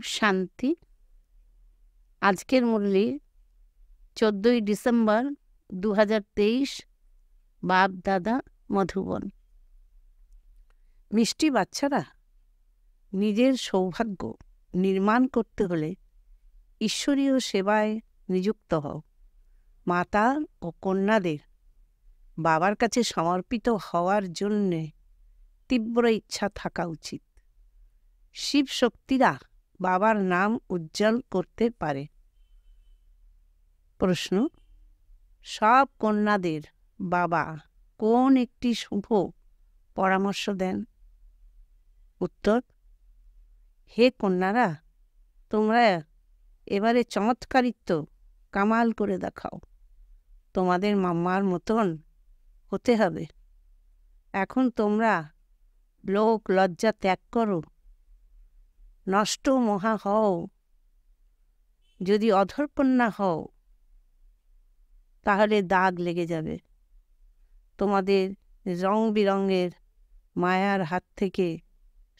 শান্তি। আজকের মুরলি 14ই ডিসেম্বর 2023, বাপ দাদা মধুবন। মিষ্টি বাচ্চারা, নিজের সৌভাগ্য নির্মাণ করতে হলে ঈশ্বরীয় সেবায় নিযুক্ত হও। মাতা ও কন্যাদের বাবার কাছে সমর্পিত হওয়ার জন্যে তীব্র ইচ্ছা থাকা উচিত। শিব শক্তিরা বাবার নাম উজ্জ্বল করতে পারে। প্রশ্ন: সব কন্যাদের বাবা কোন একটি শুভ পরামর্শ দেন? উত্তর: হে কন্যারা, তোমরা এবারে চমৎকারিত্ব কামাল করে দেখাও। তোমাদের মাম্মার মতন হতে হবে। এখন তোমরা লোক লজ্জা ত্যাগ করো। নষ্ট মহা হও। যদি অধরকন্যা হও তাহলে দাগ লেগে যাবে। তোমাদের রং বিরঙের মায়ার হাত থেকে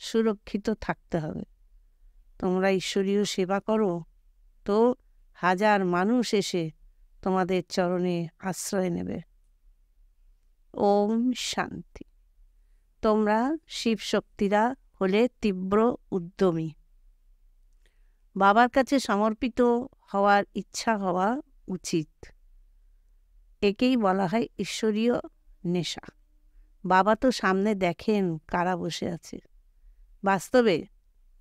সুরক্ষিত থাকতে হবে। তোমরা ঈশ্বরীয় সেবা করো তো হাজার মানুষ এসে তোমাদের চরণে আশ্রয় নেবে। ওম শান্তি। তোমরা শিব শক্তিরা হলে তীব্র উদ্যমী। বাবার কাছে সমর্পিত হওয়ার ইচ্ছা হওয়া উচিত। একেই বলা হয় ঈশ্বরীয় নেশা। বাবা তো সামনে দেখেন কারা বসে আছে। বাস্তবে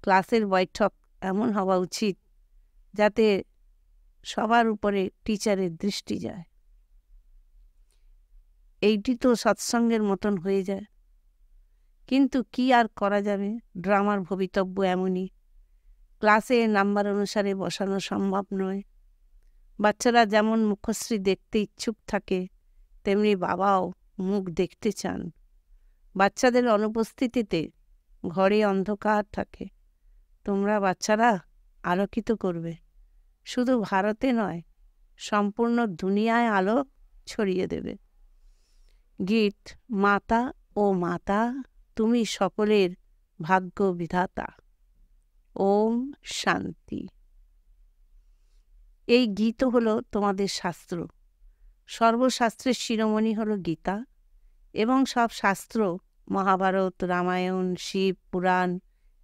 ক্লাসের বৈঠক এমন হওয়া উচিত যাতে সবার উপরে টিচারের দৃষ্টি যায়। এইটি তো সৎসঙ্গের মতন হয়ে যায়। কিন্তু কি আর করা যাবে, ড্রামার ভবিতব্য এমনই। ক্লাসে নাম্বার অনুসারে বসানো সম্ভব নয়। বাচ্চারা যেমন মুখশ্রী দেখতে ইচ্ছুক থাকে, তেমনি বাবাও মুখ দেখতে চান। বাচ্চাদের অনুপস্থিতিতে ঘরে অন্ধকার থাকে। তোমরা বাচ্চারা আলোকিত করবে। শুধু ভারতে নয়, সম্পূর্ণ দুনিয়ায় আলো ছড়িয়ে দেবে। গীত: মাতা ও মাতা, তুমি সকলের ভাগ্য বিধাতা। ওম শান্তি। এই গীত হলো তোমাদের শাস্ত্র। সর্বশাস্ত্রের শিরোমণি হলো গীতা, এবং সব শাস্ত্র মহাভারত, রামায়ণ, শিব পুরাণ,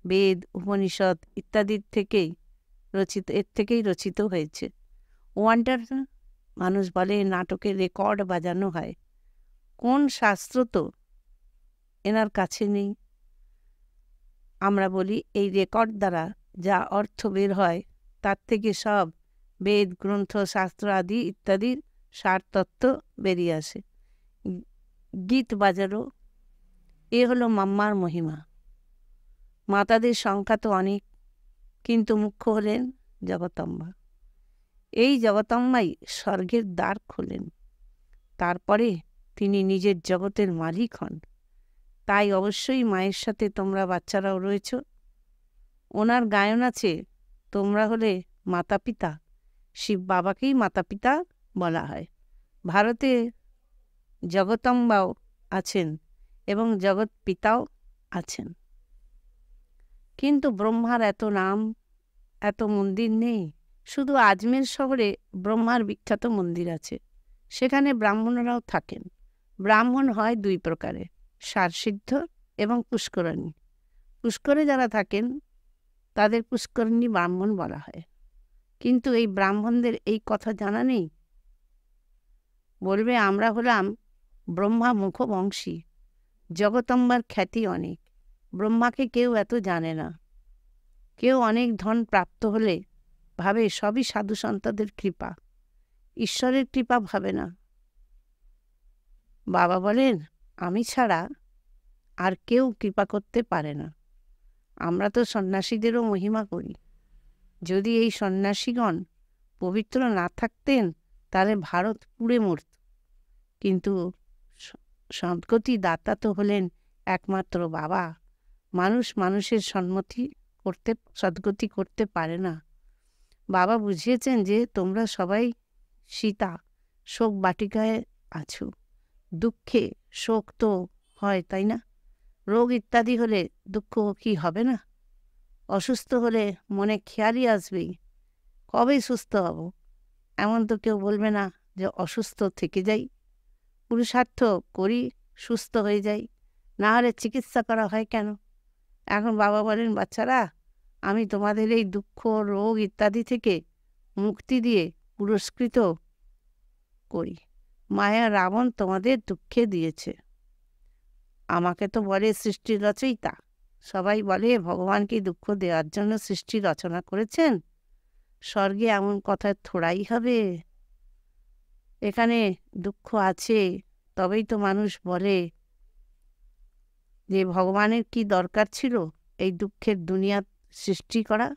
বেদ, উপনিষদ ইত্যাদির থেকেই রচিত হয়েছে। ওয়ান্ডার, মানুষ বলে নাটকের রেকর্ড বাজানো হয়। কোন শাস্ত্র তো এনার কাছে নেই। আমরা বলি এই রেকর্ড দ্বারা যা অর্থ বের হয় তার থেকে সব বেদ, গ্রন্থ, শাস্ত্র আদি ইত্যাদির সারতত্ত্ব বেরিয়ে আসে। গীত বাজারও এ হলো মাম্মার মহিমা। মাতাদের সংখ্যা তো অনেক, কিন্তু মুখ্য হলেন জগদম্বা। এই জগদম্বাই স্বর্গের দ্বার খোলেন। তারপরে তিনি নিজের জগতের মালিক হন। তাই অবশ্যই মায়ের সাথে তোমরা বাচ্চারাও রয়েছ। ওনার গায়ন আছে, তোমরা হলে মাতা পিতা। শিব বাবাকেই মাতা পিতা বলা হয়। ভারতে জগদম্বাও আছেন এবং জগৎ পিতাও আছেন। কিন্তু ব্রহ্মার এত নাম, এত মন্দির নেই। শুধু আজমের শহরে ব্রহ্মার বিখ্যাত মন্দির আছে। সেখানে ব্রাহ্মণরাও থাকেন। ব্রাহ্মণ হয় দুই প্রকারে, সারসিদ্ধ এবং পুষ্করণী। পুষ্করে যারা থাকেন তাদের পুষ্করণী ব্রাহ্মণ বলা হয়। কিন্তু এই ব্রাহ্মণদের এই কথা জানা নেই। বলবে আমরা হলাম ব্রহ্মা মুখবংশী। জগদম্বার খ্যাতি অনেক। ব্রহ্মাকে কেউ এত জানে না। কেউ অনেক ধন প্রাপ্ত হলে ভাবে সবই সাধু সন্তদের কৃপা, ঈশ্বরের কৃপা ভাবে না। বাবা বলেন, আমি ছাড়া আর কেউ কৃপা করতে পারে না। আমরা তো সন্ন্যাসীদেরও মহিমা করি। যদি এই সন্ন্যাসীগণ পবিত্র না থাকতেন তাহলে ভারত পুড়ে মরত। কিন্তু সদ্গতি দাতা তো হলেন একমাত্র বাবা। মানুষ মানুষের সদ্গতি করতে পারে না। বাবা বুঝিয়েছেন যে তোমরা সবাই সীতা শোক বাটিকায় আছো। দুঃখে শোক তো হয়, তাই না? রোগ ইত্যাদি হলে দুঃখ কি হবে না? অসুস্থ হলে মনে খেয়ালই আসবেই, কবে সুস্থ হব। এমন তো কেউ বলবে না যে অসুস্থ থেকে যাই, পুরুষার্থ করি, সুস্থ হয়ে যাই, না হলে চিকিৎসা করা হয় কেন? এখন বাবা বলেন, বাচ্চারা, আমি তোমাদের এই দুঃখ, রোগ ইত্যাদি থেকে মুক্তি দিয়ে পুরস্কৃত করি। মায়া রাবণ তোমাদের দুঃখে দিয়েছে। আমাকে তো বলে সৃষ্টির রচয়িতা। সবাই বলে ভগবান কি দুঃখ দেওয়ার জন্য সৃষ্টি রচনা করেছেন? স্বর্গে এমন কথা থোড়াই হবে। এখানে দুঃখ আছে, তবেই তো মানুষ বলে যে ভগবানের কি দরকার ছিল এই দুঃখের দুনিয়া সৃষ্টি করা?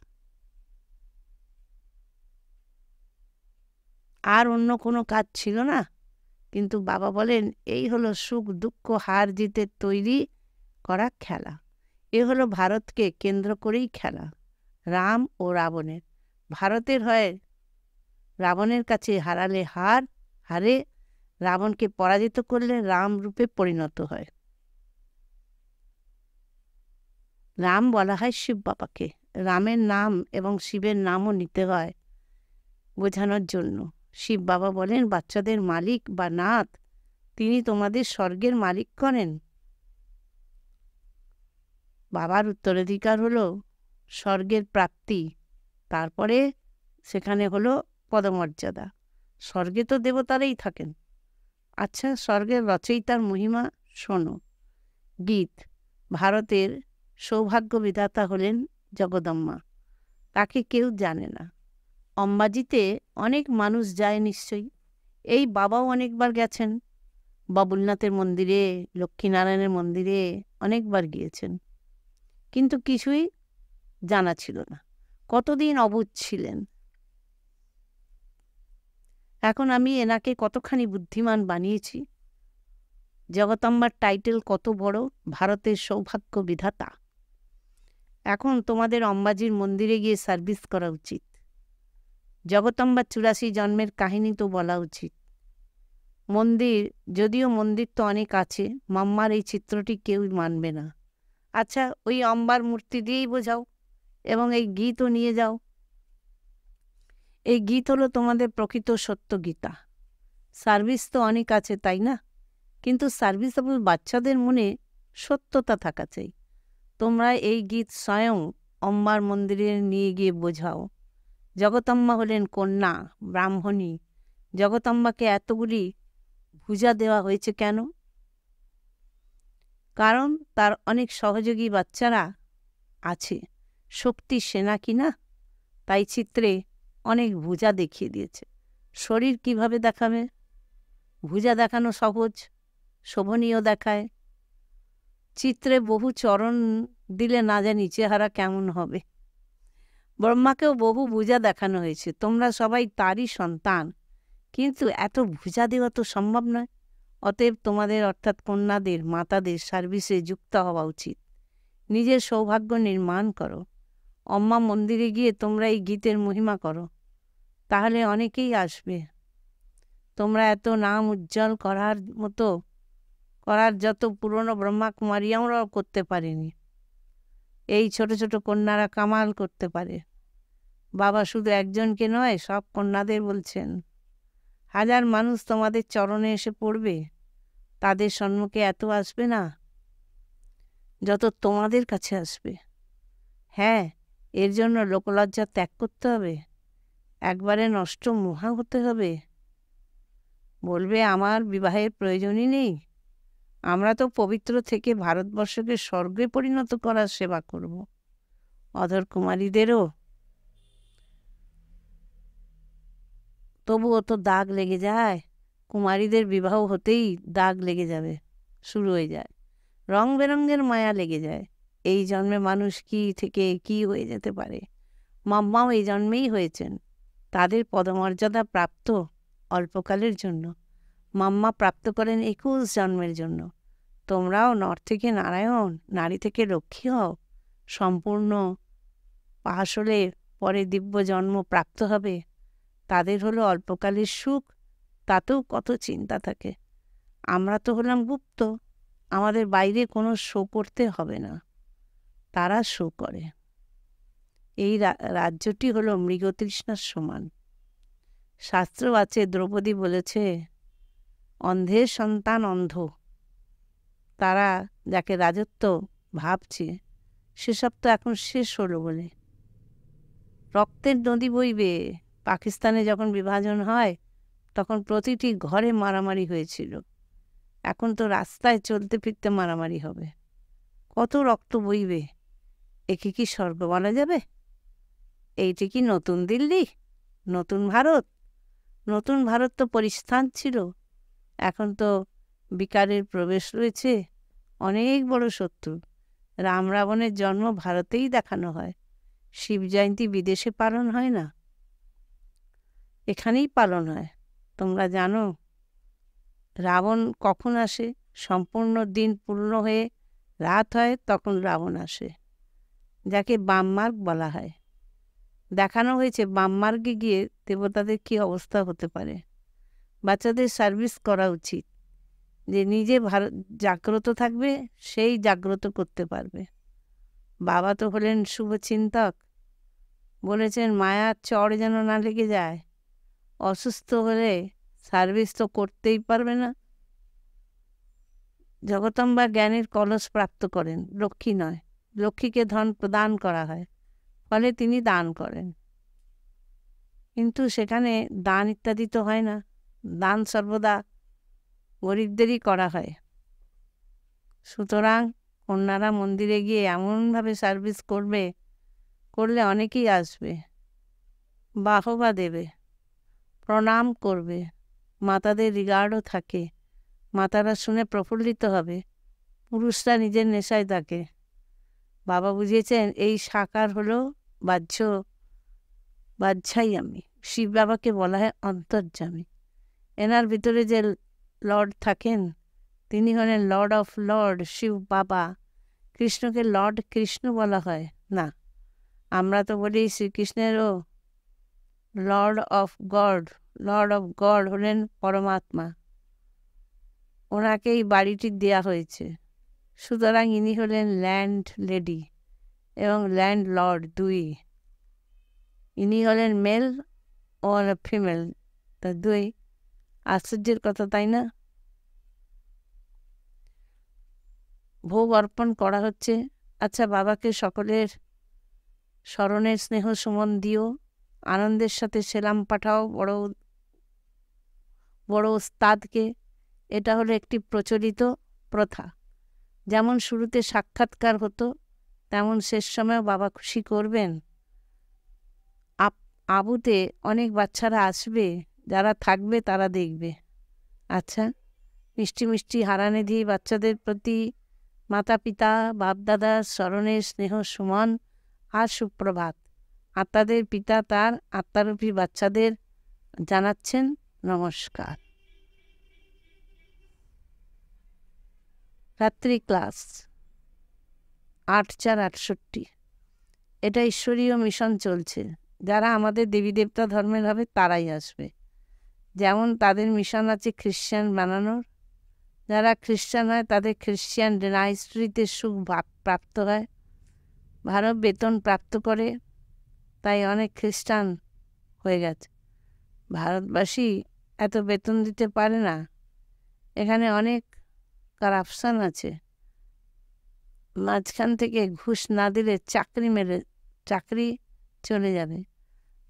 আর অন্য কোনো কাজ ছিল না। কিন্তু বাবা বলেন, এই হলো সুখ দুঃখ হার জিতের তৈরি করা খেলা। এ হলো ভারতকে কেন্দ্র করেই খেলা, রাম ও রাবণের। ভারতের হয় রাবণের কাছে হারালে হারে, রাবণকে পরাজিত করলে রাম রূপে পরিণত হয়। রাম বলা হয় শিব বাবাকে। রামের নাম এবং শিবের নামও নিতে হয় বোঝানোর জন্য। শিব বাবা বলেন, বাচ্চাদের মালিক বা নাথ, তিনি তোমাদের স্বর্গের মালিক করেন। বাবার উত্তরাধিকার হলো স্বর্গের প্রাপ্তি, তারপরে সেখানে হলো পদমর্যাদা। স্বর্গে তো দেবতারাই থাকেন। আচ্ছা, স্বর্গের রচয়িতার মহিমা শোনো। গীত। ভারতের সৌভাগ্য বিধাতা হলেন জগদম্মা, তাকে কেউ জানে না। অম্বাজিতে অনেক মানুষ যায় নিশ্চয়ই, এই বাবাও অনেকবার গেছেন। বাবুলনাথের মন্দিরে, লক্ষ্মীনারায়ণের মন্দিরে অনেকবার গিয়েছেন, কিন্তু কিছুই জানা ছিল না। কতদিন অবুঝ ছিলেন। এখন আমি এনাকে কতখানি বুদ্ধিমান বানিয়েছি। জগদম্বার টাইটেল কত বড়, ভারতের সৌভাগ্য বিধাতা। এখন তোমাদের অম্বাজির মন্দিরে গিয়ে সার্ভিস করা উচিত। জগদম্বার 84 জন্মের কাহিনী তো বলা উচিত। মন্দির, যদিও মন্দির তো অনেক আছে, মাম্মার এই চিত্রটি কেউ মানবে না। আচ্ছা, ওই অম্বার মূর্তি দিয়েই বোঝাও এবং এই গীতও নিয়ে যাও। এই গীত হলো তোমাদের প্রকৃত সত্য গীতা। সার্ভিস তো অনেক আছে, তাই না? কিন্তু সার্ভিসেবল বাচ্চাদের মনে সত্যতা থাকা চাই। তোমরা এই গীত স্বয়ং অম্বার মন্দিরে নিয়ে গিয়ে বোঝাও। জগদম্বা হলেন কন্যা, ব্রাহ্মণী। জগদম্বাকে এতগুলি ভুজা দেওয়া হয়েছে কেন? কারণ তার অনেক সহযোগী বাচ্চারা আছে, শক্তি সেনা কিনা, তাই চিত্রে অনেক ভুজা দেখিয়ে দিয়েছে। শরীর কিভাবে দেখাবে? ভুজা দেখানো সহজ, শোভনীয় দেখায়। চিত্রে বহু চরণ দিলে না জানি চেহারা কেমন হবে। ব্রহ্মাকেও বহু ভুজা দেখানো হয়েছে, তোমরা সবাই তারই সন্তান, কিন্তু এত ভুজা দেওয়া তো সম্ভব নয়। অতএব তোমাদের অর্থাৎ কন্যাদের, মাতাদের সার্ভিসে যুক্ত হওয়া উচিত। নিজের সৌভাগ্য নির্মাণ করো। অম্মা মন্দিরে গিয়ে তোমরা এই গীতের মহিমা করো, তাহলে অনেকেই আসবে। তোমরা এত নাম উজ্জ্বল করার যত পুরনো ব্রহ্মা কুমারী আমরাও করতে পারিনি। এই ছোট ছোট কন্যারা কামাল করতে পারে। বাবা শুধু একজনকে নয়, সব কন্যাদের বলছেন, হাজার মানুষ তোমাদের চরণে এসে পড়বে, তাদের সম্মুখে এত আসবে না যত তোমাদের কাছে আসবে। হ্যাঁ, এর জন্য লোকলজ্জা ত্যাগ করতে হবে, একবারে নষ্ট মহা হতে হবে। বলবে আমার বিবাহের প্রয়োজনই নেই, আমরা তো পবিত্র থেকে ভারতবর্ষকে স্বর্গে পরিণত করার সেবা করব। অধর কুমারীদেরও তবুও তো দাগ লেগে যায়। কুমারীদের বিবাহ হতেই দাগ লেগে যাবে, শুরু হয়ে যায়, রং বেরঙের মায়া লেগে যায়। এই জন্মে মানুষ কি থেকে কি হয়ে যেতে পারে। মাম্মাও এই জন্মেই হয়েছেন, তাদের পদমর্যাদা প্রাপ্ত অল্পকালের জন্য। মাম্মা প্রাপ্ত করেন 21 জন্মের জন্য। তোমরাও নর থেকে নারায়ণ, নারী থেকে লক্ষ্মী হও। সম্পূর্ণ পাশ হলে পরে দিব্য জন্ম প্রাপ্ত হবে। তাদের হলো অল্পকালের সুখ, তাতেও কত চিন্তা থাকে। আমরা তো হলাম গুপ্ত, আমাদের বাইরে কোনো শো করতে হবে না, তারা শো করে। এই রাজ্যটি হলো মৃগতৃষ্ণার সমান। শাস্ত্র আছে, দ্রৌপদী বলেছে, অন্ধের সন্তান অন্ধ। তারা যাকে রাজত্ব ভাবছে সেসব তো এখন শেষ হলো বলে। রক্তের নদী বইবে। পাকিস্তানে যখন বিভাজন হয় তখন প্রতিটি ঘরে মারামারি হয়েছিল। এখন তো রাস্তায় চলতে ফিরতে মারামারি হবে। কত রক্ত বইবে। একে কি স্বর্গ বলা যাবে? এইটি কি নতুন দিল্লি, নতুন ভারত? নতুন ভারত তো পরিস্থান ছিল, এখন তো বিকারের প্রবেশ রয়েছে। অনেক বড় শত্রু। রাম রাবণের জন্ম ভারতেই দেখানো হয়, শিব জয়ন্তী বিদেশে পালন হয় না, এখানেই পালন হয়। তোমরা জানো রাবণ কখন আসে? সম্পূর্ণ দিন পূর্ণ হয়ে রাত হয় তখন রাবণ আসে, যাকে বামমার্গ বলা হয়। দেখানো হয়েছে বামমার্গে গিয়ে দেবতাদের কি অবস্থা হতে পারে। বাচ্চাদের সার্ভিস করা উচিত, যে নিজে জাগ্রত থাকবে সেই জাগ্রত করতে পারবে। বাবা তো হলেন শুভচিন্তক, বলেছেন মায়ার চড় যেন না লেগে যায়। অসুস্থ হলে সার্ভিস তো করতেই পারবে না। জগদম্বা জ্ঞানের কলস প্রাপ্ত করেন, লক্ষ্মী নয়। লক্ষ্মীকে ধন প্রদান করা হয়, ফলে তিনি দান করেন, কিন্তু সেখানে দান ইত্যাদি তো হয় না। দান সর্বদা গরিবদেরই করা হয়। সুতরাং কন্যারা মন্দিরে গিয়ে এমনভাবে সার্ভিস করলে অনেকেই আসবে, বাহবা দেবে, প্রণাম করবে। মাতাদের রিগার্ডও থাকে, মাতারা শুনে প্রফুল্লিত হবে। পুরুষরা নিজের নেশায় থাকে। বাবা বুঝিয়েছেন এই সাকার হলো বাহ্যাই আমি। শিব বাবাকে বলা হয় অন্তর্যামী। এনার ভিতরে যে লর্ড থাকেন তিনি হলেন লর্ড অফ লর্ড, শিব বাবা। কৃষ্ণকে লর্ড কৃষ্ণ বলা হয় না, আমরা তো বলি শ্রীকৃষ্ণেরও lord of god. Lord of god হলেন পরমাত্মা, ওনাকেই বাড়িটি দেয়া হয়েছে। সুতরাং ইনি হলেন ল্যান্ড লেডি এবং ল্যান্ড লর্ড দুই। ইনি হলেন মেল ও ফিমেল, তা দুই। আশ্চর্যের কথা, তাই না? ভোগ অর্পণ করা হচ্ছে। আচ্ছা, বাবাকে সকলের স্মরণের স্নেহ সুমন দিও, আনন্দের সাথে সেলাম পাঠাও বড় ওস্তাদকে। এটা হলো একটি প্রচলিত প্রথা। যেমন শুরুতে সাক্ষাৎকার হতো, তেমন শেষ সময়েও বাবা খুশি করবেন। আবুতে অনেক বাচ্চারা আসবে, যারা থাকবে তারা দেখবে। আচ্ছা, মিষ্টি মিষ্টি হারানে দিয়ে বাচ্চাদের প্রতি মাতা পিতা বাপদাদার স্মরণের স্নেহ সুমন আর সুপ্রভাত। আত্মাদের পিতা তার আত্মারূপী বাচ্চাদের জানাচ্ছেন নমস্কার। রাত্রি ক্লাস ৮/৪/৬৮। এটা ঈশ্বরীয় মিশন চলছে। যারা আমাদের দেবী দেবতা ধর্মের হবে তারাই আসবে। যেমন তাদের মিশন আছে খ্রিশ্চান বানানোর, যারা খ্রিশ্চান হয় তাদের খ্রিশ্চান ডাইনাস্টিতে সুখ প্রাপ্ত হয়, ভারত বেতন প্রাপ্ত করে, তাই অনেক খ্রিস্টান হয়ে গেছে। ভারতবাসী এত বেতন দিতে পারে না, এখানে অনেক কারাপশান আছে। মাঝখান থেকে ঘুষ না দিলে চাকরি চলে যাবে।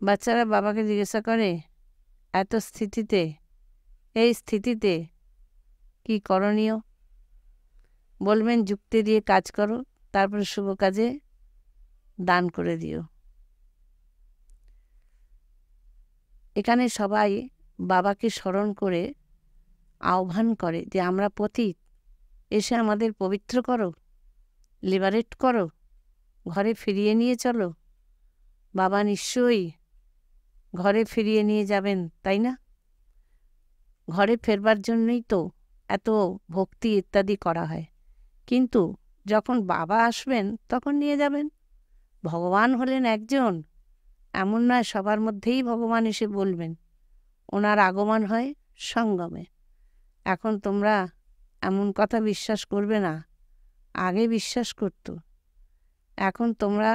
বাচ্চারা বাবাকে জিজ্ঞাসা করে, এই স্থিতিতে কি করণীয়? বলবেন যুক্তি দিয়ে কাজ করো, তারপরে শুভ কাজে দান করে দিও। এখানে সবাই বাবাকে স্মরণ করে আহ্বান করে যে আমরা পতিত, এসে আমাদের পবিত্র করো, লিবারেট করো, ঘরে ফিরিয়ে নিয়ে চলো। বাবা নিশ্চয়ই ঘরে ফিরিয়ে নিয়ে যাবেন, তাই না? ঘরে ফেরবার জন্যই তো এত ভক্তি ইত্যাদি করা হয়। কিন্তু যখন বাবা আসবেন তখন নিয়ে যাবেন। ভগবান হলেন একজন, এমন নয় সবার মধ্যেই ভগবান এসে বলবেন। ওনার আগমন হয় সঙ্গমে। এখন তোমরা এমন কথা বিশ্বাস করবে না, আগে বিশ্বাস করত। এখন তোমরা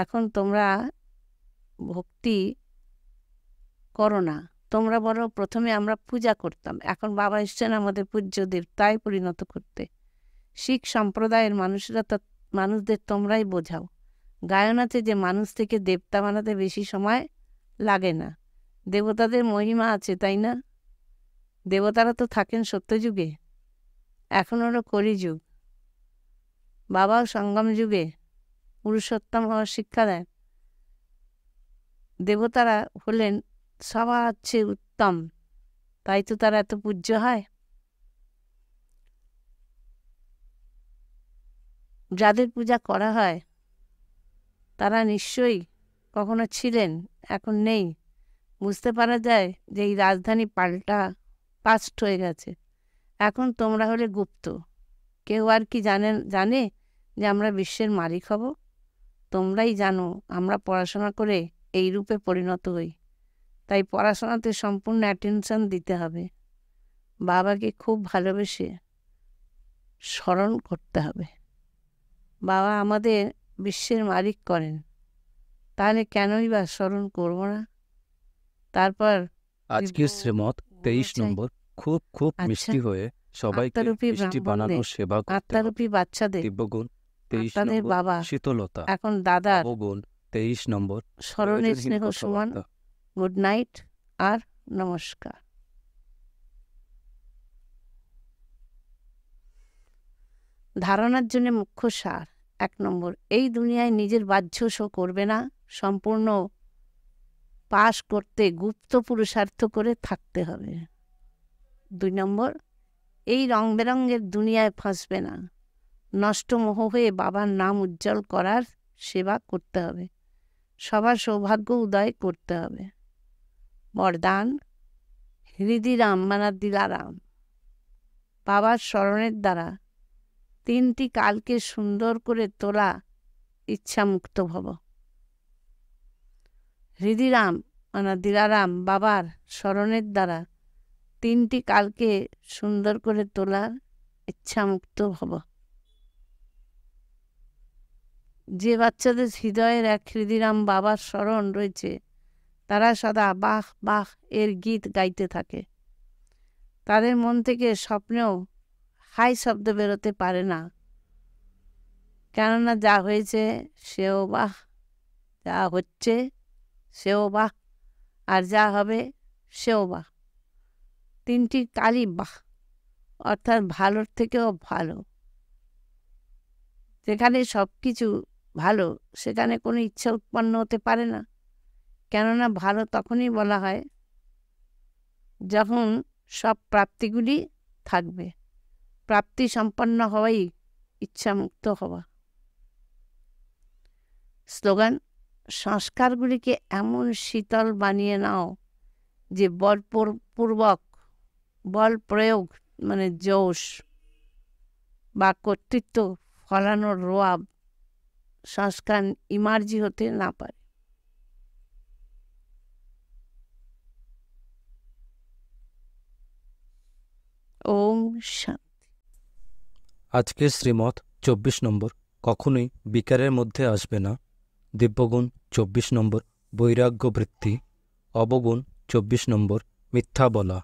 এখন তোমরা ভক্তি করো না, তোমরা বলো প্রথমে আমরা পূজা করতাম, এখন বাবা এসছেন আমাদের পূজ্য দেবতায় পরিণত করতে। শিখ সম্প্রদায়ের মানুষদের তোমরাই বোঝাও। গায়ন আছে যে মানুষ থেকে দেবতা বানাতে বেশি সময় লাগে না। দেবতাদের মহিমা আছে, তাই না? দেবতারা তো থাকেন সত্যযুগে, এখন হলো কলিযুগ। বাবাও সঙ্গম যুগে পুরুষোত্তম হওয়ার শিক্ষা দেন। দেবতারা হলেন সবার চেয়ে উত্তম, তাই তো তারা এত পূজ্য হয়। যাদের পূজা করা হয় তারা নিশ্চয়ই কখনো ছিলেন, এখন নেই। বুঝতে পারা যায় যে এই রাজধানী পাস্ট হয়ে গেছে। এখন তোমরা হলে গুপ্ত। কেউ আর কি জানে যে আমরা বিশ্বের মালিক হব? তোমরাই জানো আমরা পড়াশোনা করে এই রূপে পরিণত হই। তাই পড়াশোনাতে সম্পূর্ণ অ্যাটেনশন দিতে হবে। বাবাকে খুব ভালোবেসে স্মরণ করতে হবে। বাবা আমাদের বিশ্বের মালিক করেন, তাহলে কেনই বা স্মরণ করব না? তারপর আজকের শ্রীমত 23 নম্বর, খুব খুব মিষ্টি হয়ে সবাইকে মিষ্টি বানানোর সেবা করতে হবে। আত্মারূপী বাচ্চাদের দিব্যগুণ 23 তাদের নম্বর, বাবা শীতলতা। এখন দাদার অবগুণ 23 নম্বর, স্মরণের প্রয়োজনহীন স্নেহ সমান। কথাবার্তা। গুড নাইট আর নমস্কার। ধারণার জন্য মুখ্য সার। 1 নম্বর, এই দুনিয়ায় নিজের বাহ্য শো করবে না, সম্পূর্ণ পাশ করতে গুপ্ত পুরুষার্থ করে থাকতে হবে। 2 নম্বর, এই রং বেরঙের দুনিয়ায় ফাঁসবে না, নষ্ট মোহ হয়ে বাবার নাম উজ্জ্বল করার সেবা করতে হবে, সবার সৌভাগ্য উদয় করতে হবে। বরদান, হৃদিরাম মানে দিলারাম, বাবার স্মরণের দ্বারা 3টি কালকে সুন্দর করে তোলা ইচ্ছামুক্ত ভব। হৃদিরাম মানে দিলারাম, বাবার স্মরণের দ্বারা 3টি কালকে সুন্দর করে তোলার ইচ্ছামুক্ত ভব। যে বাচ্চাদের হৃদয়ের এক হৃদিরাম বাবার স্মরণ রয়েছে, তারা সদা বাহ বাহ এর গীত গাইতে থাকে। তাদের মন থেকে স্বপ্নেও হাই শব্দ বেরোতে পারে না, কেননা যা হয়েছে সেও বাহ, যা হচ্ছে সেও বাহ, আর যা হবে সেও বাহ। 3টি কালই বাহ, অর্থাৎ ভালোর থেকেও ভালো। যেখানে সব কিছু ভালো সেখানে কোনো ইচ্ছা উৎপন্ন হতে পারে না, কেননা ভালো তখনই বলা হয় যখন সব প্রাপ্তিগুলি থাকবে। প্রাপ্তি সম্পন্ন হওয়াই ইচ্ছামুক্ত হওয়া। স্লোগান, সংস্কারগুলিকে এমন শীতল বানিয়ে নাও যে বলপূর্বক বল প্রয়োগ মানে জোশ বা কর্তৃত্ব ফলানোর রোয়াব সংস্কার ইমার্জি হতে না পারে। ওম শান্তি। আজকের শ্রীমত 24 নম্বর, কখনোই বিকারের মধ্যে আসবে না। দিব্যগুণ 24 নম্বর, বৈরাগ্য বৃত্তি। অবগুণ 24 নম্বর, মিথ্যা বলা।